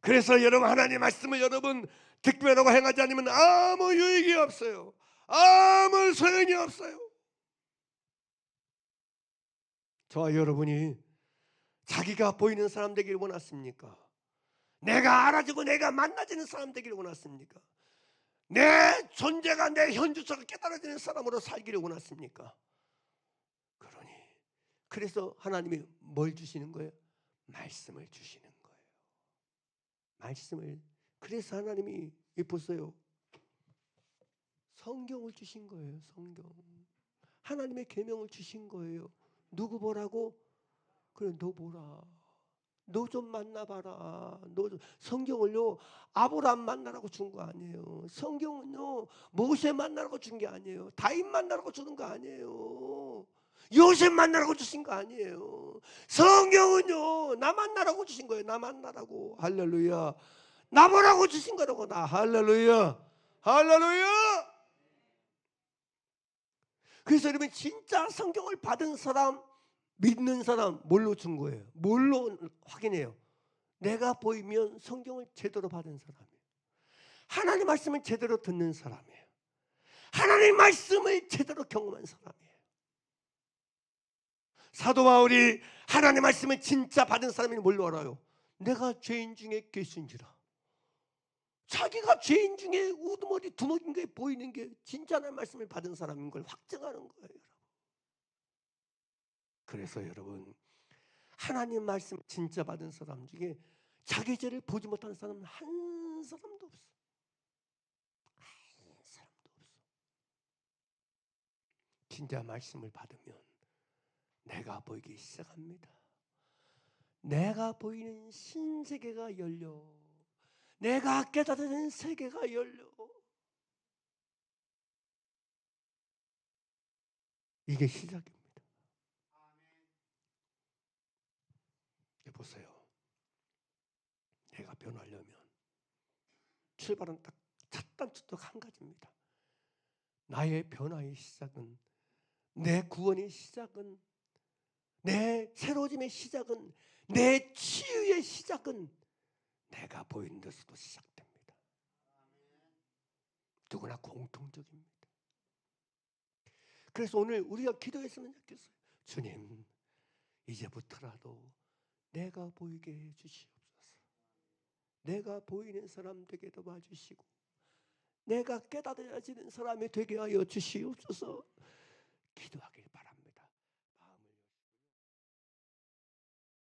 그래서 여러분, 하나님 말씀을 여러분 듣기만 하고 행하지 않으면 아무 유익이 없어요. 아무 소용이 없어요. 저와 여러분이 자기가 보이는 사람 되기를 원하십니까? 내가 알아지고 내가 만나지는 사람 되기를 원하십니까? 내 존재가 내 현주소가 깨달아지는 사람으로 살기를 원하십니까? 그러니 그래서 하나님이 뭘 주시는 거예요? 말씀을 주시는 거예요. 말씀을. 그래서 하나님이 보세요, 성경을 주신 거예요. 성경. 하나님의 계명을 주신 거예요. 누구 보라고? 그래, 너 보라. 너 좀 만나봐라. 성경을요, 아브라함 만나라고 준 거 아니에요. 성경은요, 모세 만나라고 준 게 아니에요. 다윗 만나라고 주는 거 아니에요. 요셉 만나라고 주신 거 아니에요. 성경은요, 나 만나라고 주신 거예요. 나 만나라고. 할렐루야. 나 보라고 주신 거라고. 나. 할렐루야, 할렐루야. 그래서 여러분, 진짜 성경을 받은 사람, 믿는 사람 뭘로 준 거예요? 뭘로 확인해요? 내가 보이면 성경을 제대로 받은 사람이에요. 하나님 말씀을 제대로 듣는 사람이에요. 하나님 말씀을 제대로 경험한 사람이에요. 사도 바울이 하나님 말씀을 진짜 받은 사람이 뭘로 알아요? 내가 죄인 중에 괴수인지라. 자기가 죄인 중에 우두머리 두머린 게 보이는 게 진짜 하나님 말씀을 받은 사람인 걸 확증하는 거예요, 여러분. 그래서 여러분, 하나님 말씀 진짜 받은 사람 중에 자기 죄를 보지 못하는 사람은 한 사람도 없어. 한 사람도 없어. 진짜 말씀을 받으면 내가 보이기 시작합니다. 내가 보이는 신세계가 열려, 내가 깨닫는 세계가 열려. 이게 시작입니다. 보세요. 내가 변하려면 출발은 딱 첫 단추도 한 가지입니다. 나의 변화의 시작은, 내 구원의 시작은, 내 새로워짐의 시작은, 내 치유의 시작은 내가 보이는 데서도 시작됩니다. 누구나 공통적입니다. 그래서 오늘 우리가 기도했으면 좋겠어요. 주님, 이제부터라도 내가 보이게 해주시옵소서. 내가 보이는 사람 되게 도와주시고 내가 깨달아지는 사람이 되게 하여 주시옵소서. 기도하겠습니다.